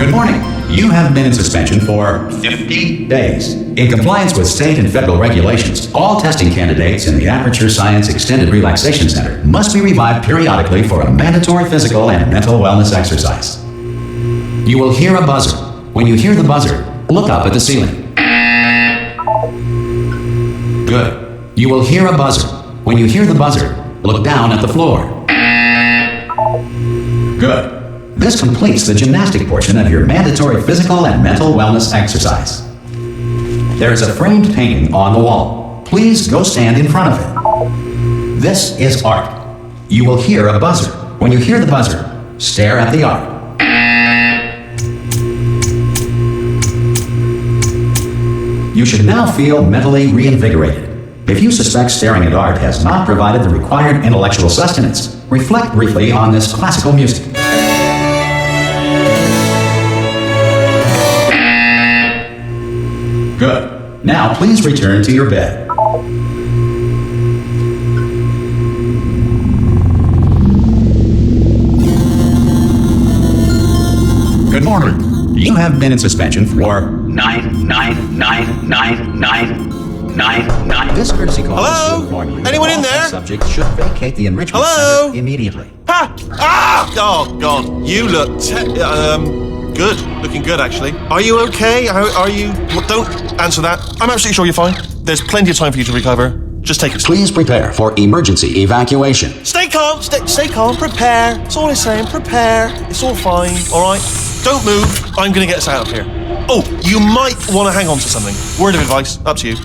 Good morning. You have been in suspension for 50 days. In compliance with state and federal regulations, all testing candidates in the Aperture Science Extended Relaxation Center must be revived periodically for a mandatory physical and mental wellness exercise. You will hear a buzzer. When you hear the buzzer, look up at the ceiling. Good. You will hear a buzzer. When you hear the buzzer, look down at the floor. Good. This completes the gymnastic portion of your mandatory physical and mental wellness exercise. There is a framed painting on the wall. Please go stand in front of it. This is art. You will hear a buzzer. When you hear the buzzer, stare at the art. You should now feel mentally reinvigorated. If you suspect staring at art has not provided the required intellectual sustenance, reflect briefly on this classical music. Good. Now please return to your bed. Good morning. You have been in suspension for 9999999. This courtesy call is to inform you. Anyone in there? Subjects should vacate the enrichment Hello? center immediately. Ha! Ah! Oh, God. You look good. Looking good, actually. Are you okay? Are you... Well, don't answer that. I'm absolutely sure you're fine. There's plenty of time for you to recover. Just take it slow. Please prepare for emergency evacuation. Stay calm. Stay calm. Prepare. That's all I'm saying. Prepare. It's all fine. All right? Don't move. I'm going to get us out of here. Oh, you might want to hang on to something. Word of advice. Up to you. You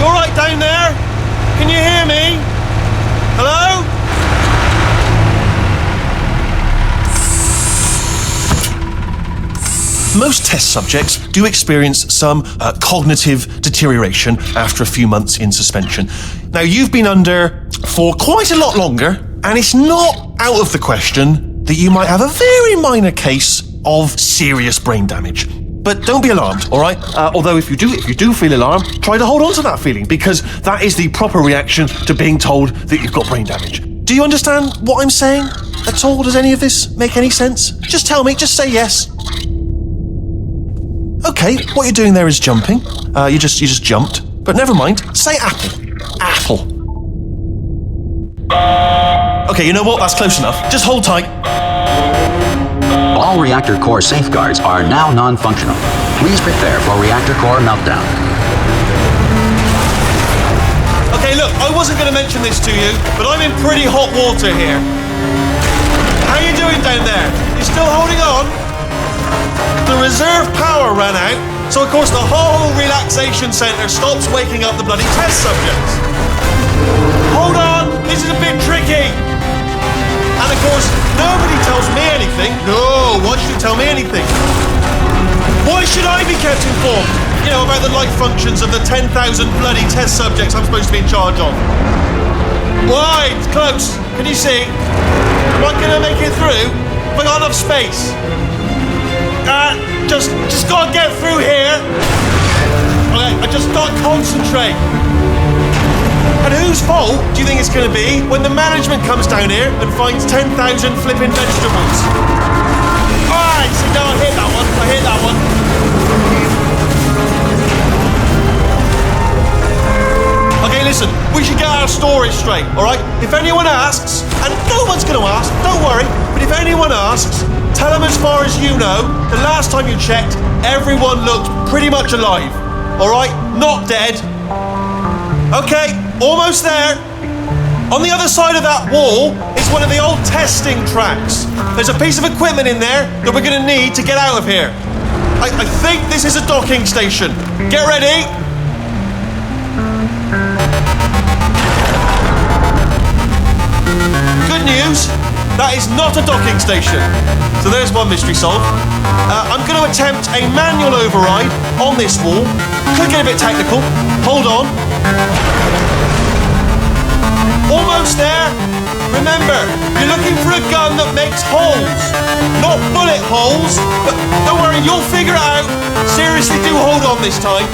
all right down there? Can you hear me? Hello? Most test subjects do experience some cognitive deterioration after a few months in suspension. Now, you've been under for quite a lot longer, and it's not out of the question that you might have a very minor case of serious brain damage. But don't be alarmed, all right? Although if you do feel alarmed, try to hold on to that feeling, because that is the proper reaction to being told that you've got brain damage. Do you understand what I'm saying at all? Does any of this make any sense? Just tell me, just say yes. Okay, what you're doing there is jumping. You just jumped. But never mind, say apple. Apple. Okay, you know what? That's close enough. Just hold tight. All reactor core safeguards are now non-functional. Please prepare for reactor core meltdown. Okay, look, I wasn't going to mention this to you, but I'm in pretty hot water here. How you doing down there? You still holding on? The reserve power ran out, so of course the whole relaxation centre stops waking up the bloody test subjects. Hold on, this is a bit tricky. And of course, nobody tells me anything. No, why should you tell me anything? Why should I be kept informed? You know, about the life functions of the 10,000 bloody test subjects I'm supposed to be in charge of. Why? It's close. Can you see? Am I going to make it through? Have I got enough space? Just gotta get through here. Okay, I just gotta concentrate. And whose fault do you think it's gonna be when the management comes down here and finds 10,000 flipping vegetables? Alright, see, no, I hit that one. Okay, listen, we should get our stories straight, alright? If anyone asks, and no one's gonna ask, don't worry, but if anyone asks, tell them as far as you know, the last time you checked, everyone looked pretty much alive. Alright? Not dead. Okay, almost there. On the other side of that wall is one of the old testing tracks. There's a piece of equipment in there that we're going to need to get out of here. I think this is a docking station. Get ready. Good news. That is not a docking station. So there's one mystery solved. I'm going to attempt a manual override on this wall. Could get a bit technical. Hold on. Almost there. Remember, you're looking for a gun that makes holes. Not bullet holes, but don't worry, you'll figure it out. Seriously, do hold on this time.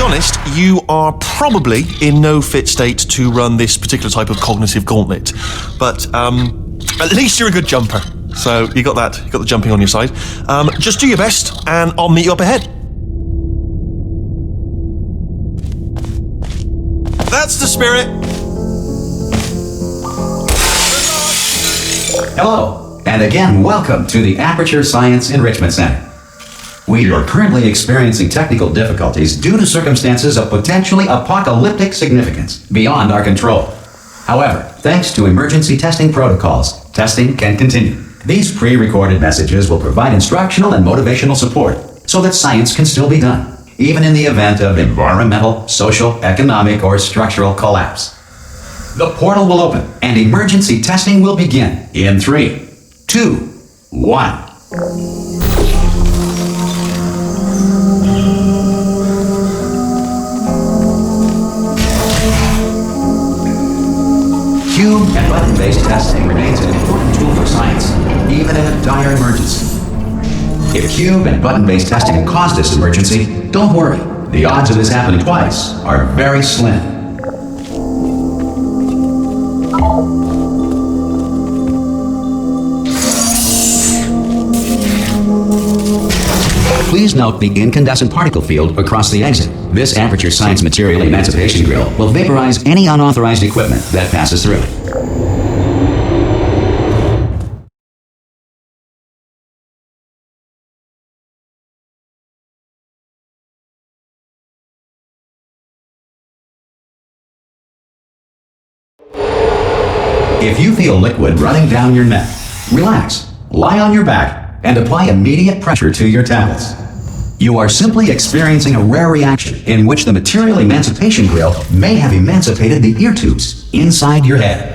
honest, you are probably in no fit state to run this particular type of cognitive gauntlet. But at least you're a good jumper. So you got that. You got the jumping on your side. Just do your best, and I'll meet you up ahead. That's the spirit. Hello, and again, welcome to the Aperture Science Enrichment Center. We are currently experiencing technical difficulties due to circumstances of potentially apocalyptic significance beyond our control. However, thanks to emergency testing protocols, testing can continue. These pre-recorded messages will provide instructional and motivational support so that science can still be done, even in the event of environmental, social, economic, or structural collapse. The portal will open and emergency testing will begin in 3, 2, 1. Cube and button-based testing remains an important tool for science, even in a dire emergency. If cube and button-based testing can cause this emergency, don't worry. The odds of this happening twice are very slim. Please note the incandescent particle field across the exit. This Aperture Science Material Emancipation Grill will vaporize any unauthorized equipment that passes through it. If you feel liquid running down your neck, relax, lie on your back, and apply immediate pressure to your temples. You are simply experiencing a rare reaction in which the Material Emancipation Grill may have emancipated the ear tubes inside your head.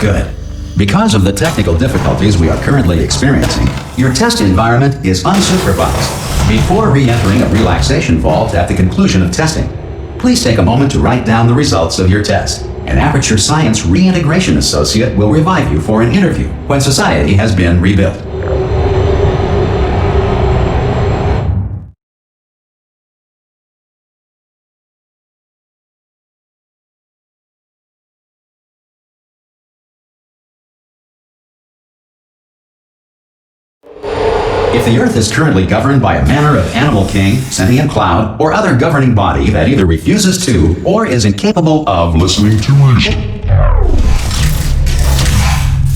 Good. Because of the technical difficulties we are currently experiencing, your test environment is unsupervised. Before re-entering a relaxation vault at the conclusion of testing, please take a moment to write down the results of your test. An Aperture Science Reintegration Associate will revive you for an interview when society has been rebuilt. If the Earth is currently governed by a manner of animal king, sentient cloud, or other governing body that either refuses to or is incapable of listening to reason.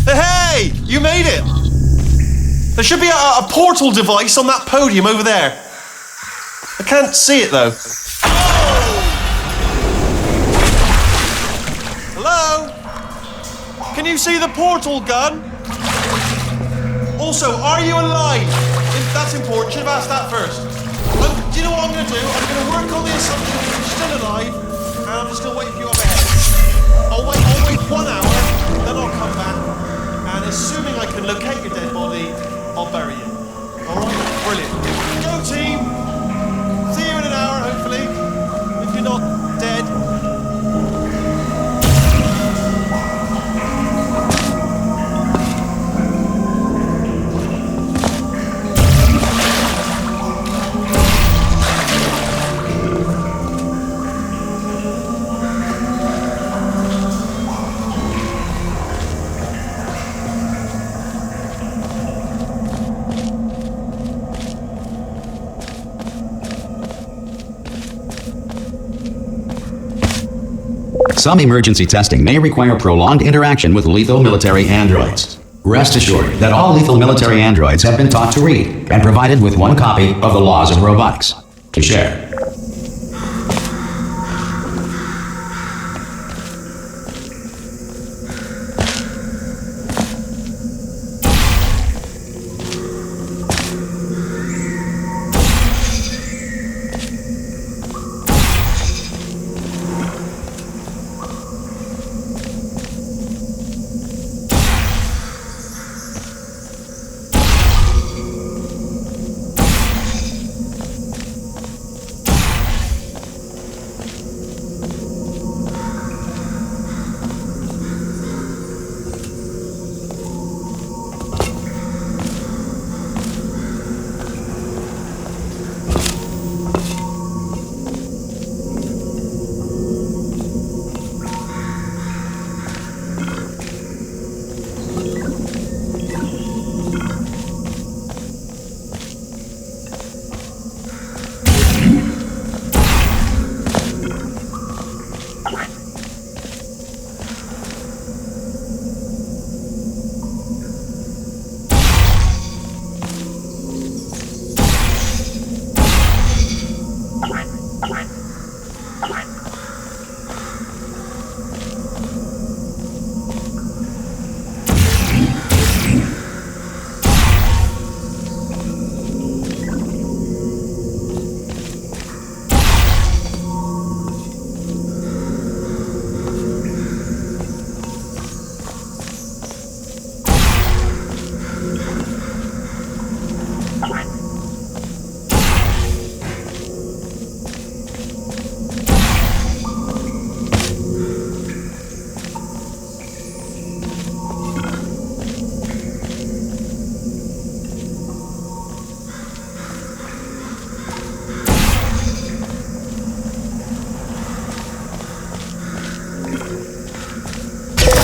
Hey! You made it! There should be a portal device on that podium over there. I can't see it though. Hello? Can you see the portal gun? Also, are you alive? That's important. Should have asked that first. Do you know what I'm going to do? I'm going to work on the assumption that you're still alive, and I'm just going to wait for you up ahead. I'll wait 1 hour, then I'll come back, and assuming I can locate your dead body, I'll bury you. All right? Brilliant. Go team. See you in an hour, hopefully. If you're not dead. Some emergency testing may require prolonged interaction with lethal military androids. Rest assured that all lethal military androids have been taught to read and provided with 1 copy of the Laws of Robotics to share.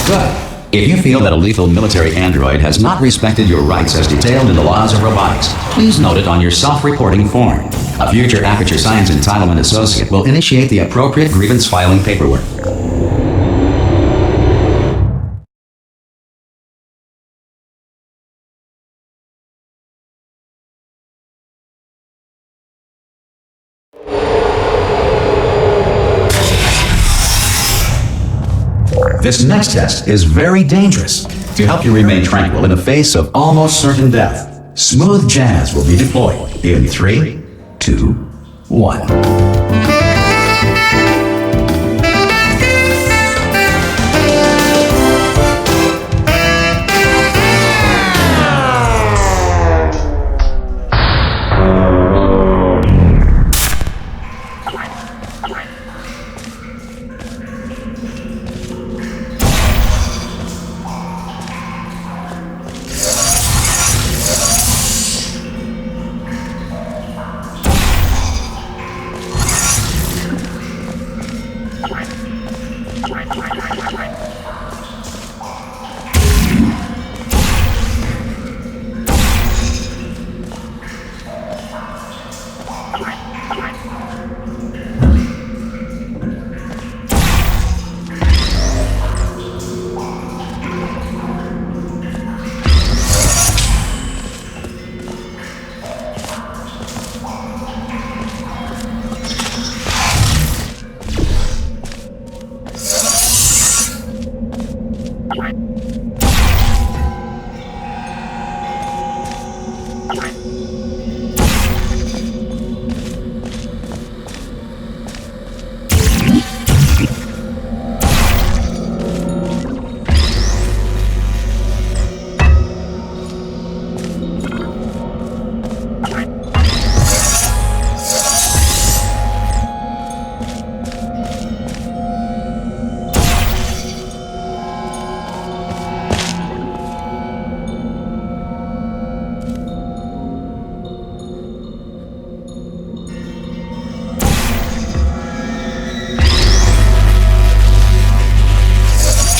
Good. If you feel that a lethal military android has not respected your rights as detailed in the Laws of Robotics, please note it on your self-reporting form. A future Aperture Science Entitlement Associate will initiate the appropriate grievance filing paperwork. This next test is very dangerous. To help you remain tranquil in the face of almost certain death, smooth jazz will be deployed in 3, 2, 1.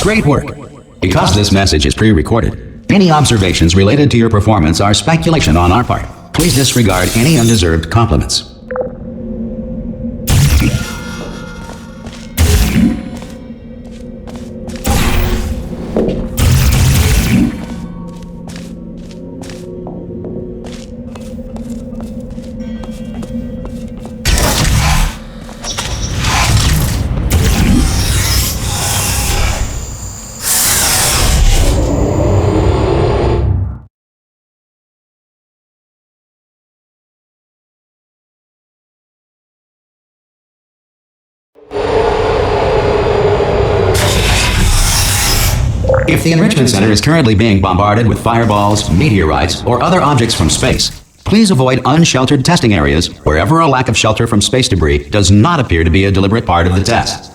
Great work. Because this message is pre-recorded, any observations related to your performance are speculation on our part. Please disregard any undeserved compliments. If the Enrichment Center is currently being bombarded with fireballs, meteorites, or other objects from space, please avoid unsheltered testing areas wherever a lack of shelter from space debris does not appear to be a deliberate part of the test.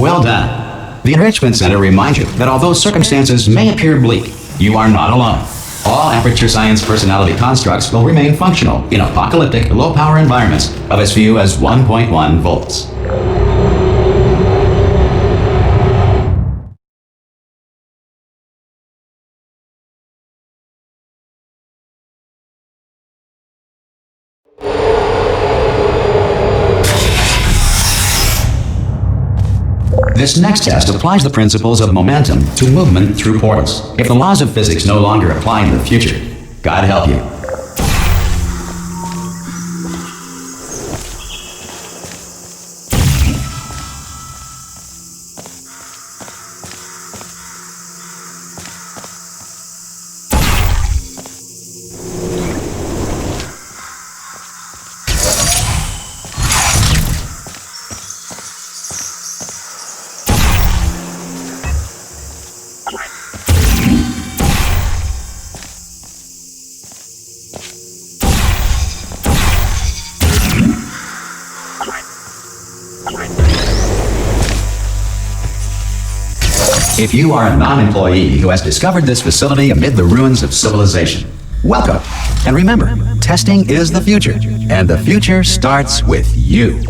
Well done. The Enrichment Center reminds you that although circumstances may appear bleak, you are not alone. All Aperture Science personality constructs will remain functional in apocalyptic, low-power environments of as few as 1.1 volts. This next test applies the principles of momentum to movement through portals. If the laws of physics no longer apply in the future, God help you. If you are a non-employee who has discovered this facility amid the ruins of civilization, welcome. And remember, testing is the future, and the future starts with you.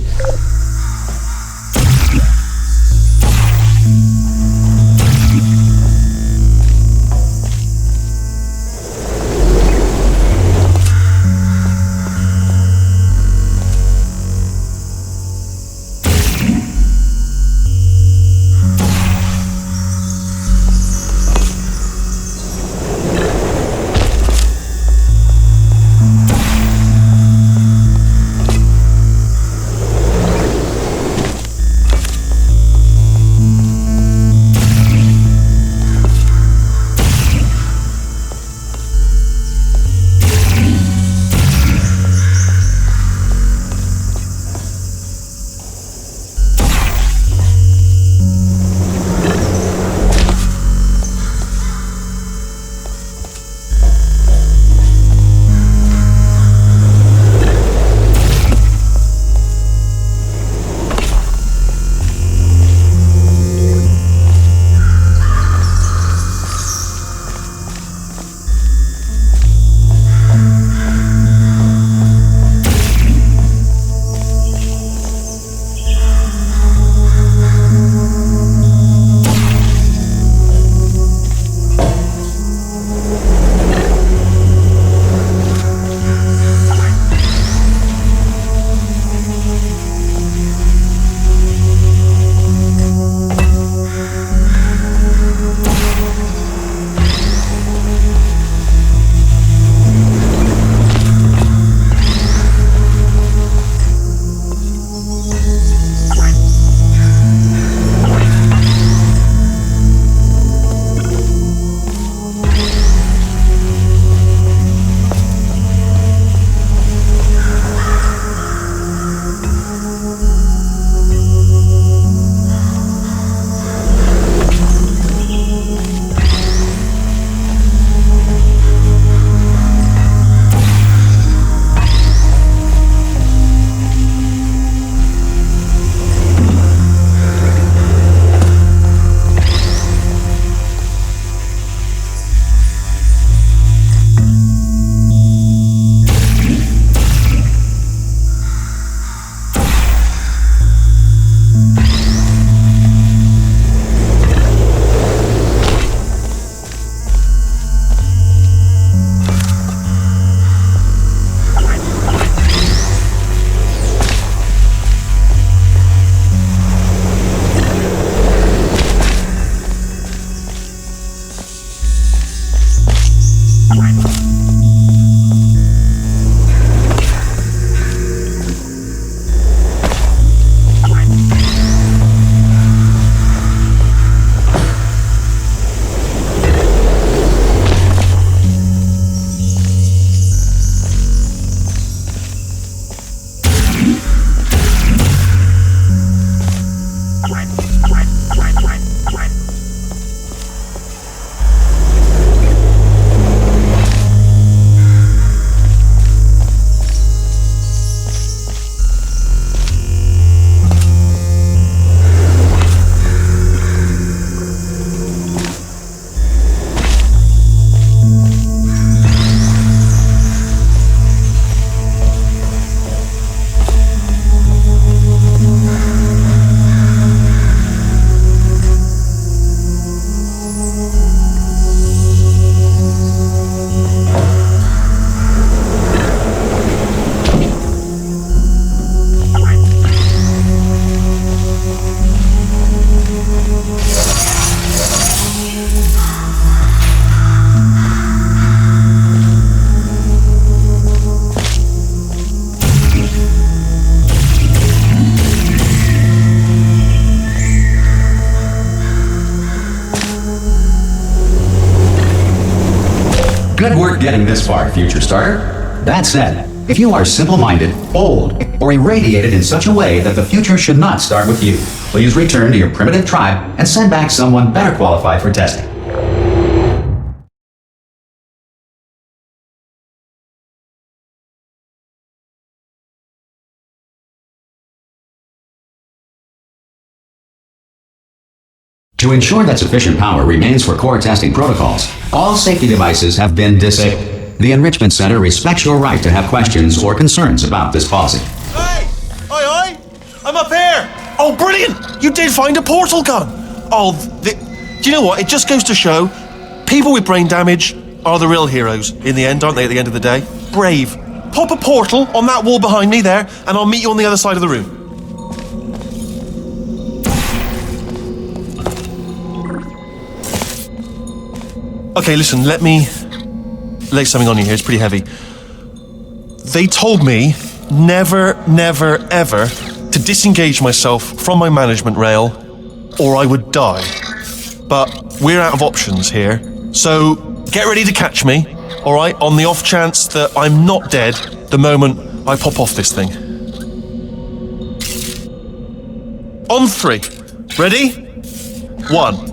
Good work getting this far, future starter. That said, if you are simple-minded, old, or irradiated in such a way that the future should not start with you, please return to your primitive tribe and send back someone better qualified for testing. To ensure that sufficient power remains for core testing protocols, all safety devices have been disabled. The Enrichment Center respects your right to have questions or concerns about this policy. Hey! Aye, aye! I'm up here! Oh, brilliant! You did find a portal gun! Oh, do you know what? It just goes to show, people with brain damage are the real heroes in the end, aren't they, at the end of the day? Brave. Pop a portal on that wall behind me there, and I'll meet you on the other side of the room. Okay, listen, let me lay something on you here. It's pretty heavy. They told me never, never, ever to disengage myself from my management rail or I would die. But we're out of options here. So get ready to catch me, all right, on the off chance that I'm not dead the moment I pop off this thing. On 3. Ready? 1,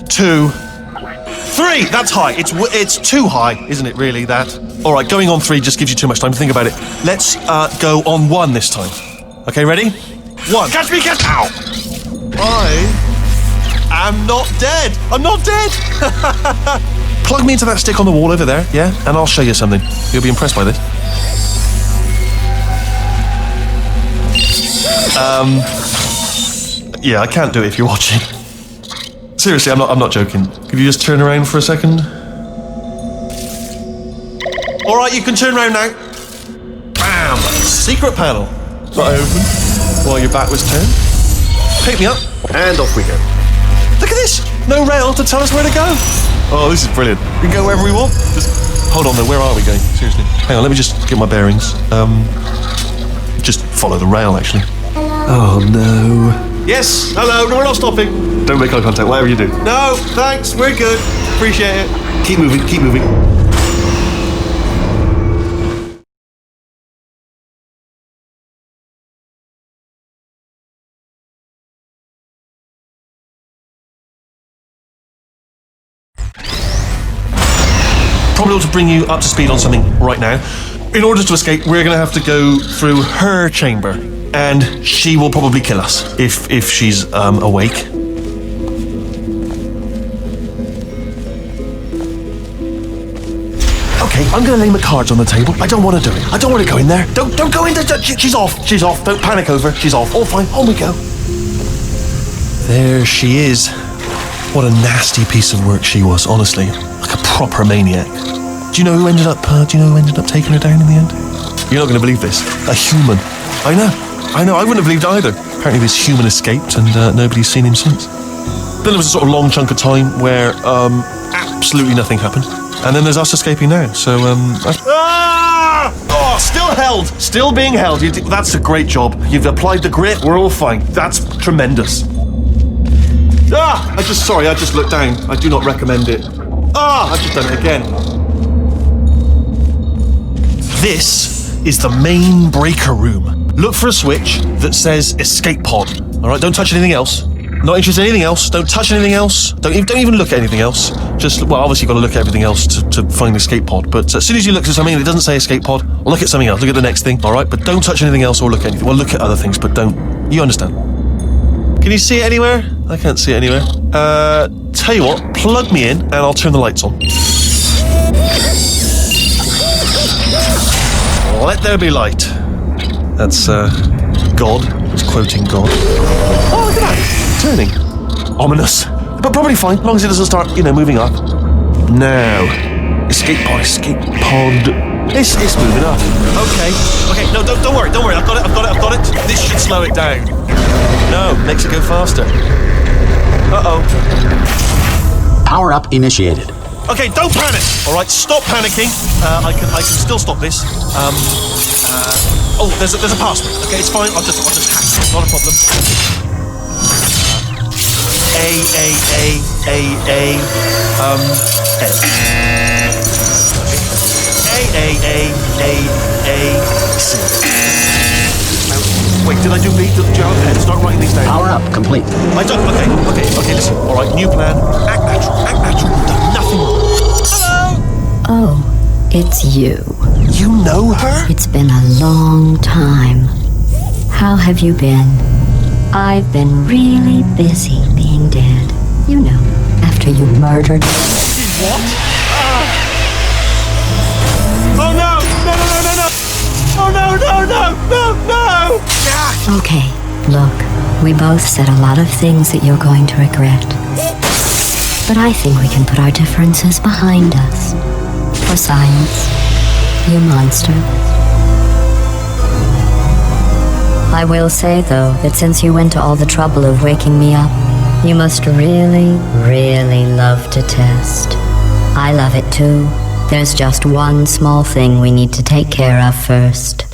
2, 3! That's high. It's too high, isn't it, really, that? All right, going on 3 just gives you too much time to think about it. Let's go on 1 this time. Okay, ready? 1. Catch me, catch... Ow! I am not dead. I'm not dead! Plug me into that stick on the wall over there, yeah? And I'll show you something. You'll be impressed by this. Yeah, I can't do it if you're watching. Seriously, I'm not joking. Could you just turn around for a second? All right, you can turn around now. Bam! Secret panel. That I opened while your back was turned. Pick me up, and off we go. Look at this! No rail to tell us where to go. Oh, this is brilliant. We can go wherever we want. Just hold on though, where are we going? Seriously. Hang on, let me just get my bearings. Just follow the rail, actually. Oh no. Yes, hello, no, we're not stopping. Don't make eye contact, whatever you do. No, thanks, we're good. Appreciate it. Keep moving, keep moving. Probably ought to bring you up to speed on something right now. In order to escape, we're going to have to go through her chamber. And she will probably kill us if she's awake. Okay, I'm gonna lay my cards on the table. I don't want to do it. I don't want to go in there. Don't go in there. She's off. She's off. Don't panic over. She's off. All fine. On we go. There she is. What a nasty piece of work she was. Honestly, like a proper maniac. Do you know who ended up taking her down in the end? You're not gonna believe this. A human. I know, I wouldn't have believed either. Apparently this human escaped and nobody's seen him since. Then there was a sort of long chunk of time where absolutely nothing happened. And then there's us escaping now, so Oh, still held! Still being held. That's a great job. You've applied the grit, we're all fine. That's tremendous. I just looked down. I do not recommend it. I've just done it again. This is the main breaker room. Look for a switch that says escape pod. All right, don't touch anything else. Not interested in anything else. Don't touch anything else. Don't even look at anything else. Just, well, obviously you've got to look at everything else to find the escape pod. But as soon as you look at something and it doesn't say escape pod, look at something else. Look at the next thing, all right? But don't touch anything else or look at anything. Well, look at other things, but don't. You understand? Can you see it anywhere? I can't see it anywhere. Tell you what, plug me in and I'll turn the lights on. Let there be light. That's, God. It's quoting God. Oh, look at that. Turning. Ominous. But probably fine, as long as it doesn't start, moving up. Now. Escape pod. It's moving up. Okay, no, don't worry. I've got it. This should slow it down. No, makes it go faster. Uh-oh. Power up initiated. Okay, don't panic. All right, stop panicking. I can still stop this. There's a password. Okay, it's fine. I'll just hack it. Not a problem. A. C. Now, wait, did I do B? Jar pen? Start writing these down. Power up, complete. I don't. Okay, listen. All right, new plan. Act natural. You've done nothing wrong. Hello. Oh, it's you. You know her? It's been a long time. How have you been? I've been really busy being dead. You know, after you murdered. What? Oh no! No! Oh no! Okay, look, we both said a lot of things that you're going to regret. But I think we can put our differences behind us. For science, you monster. I will say, though, that since you went to all the trouble of waking me up, you must really, really love to test. I love it too. There's just one small thing we need to take care of first.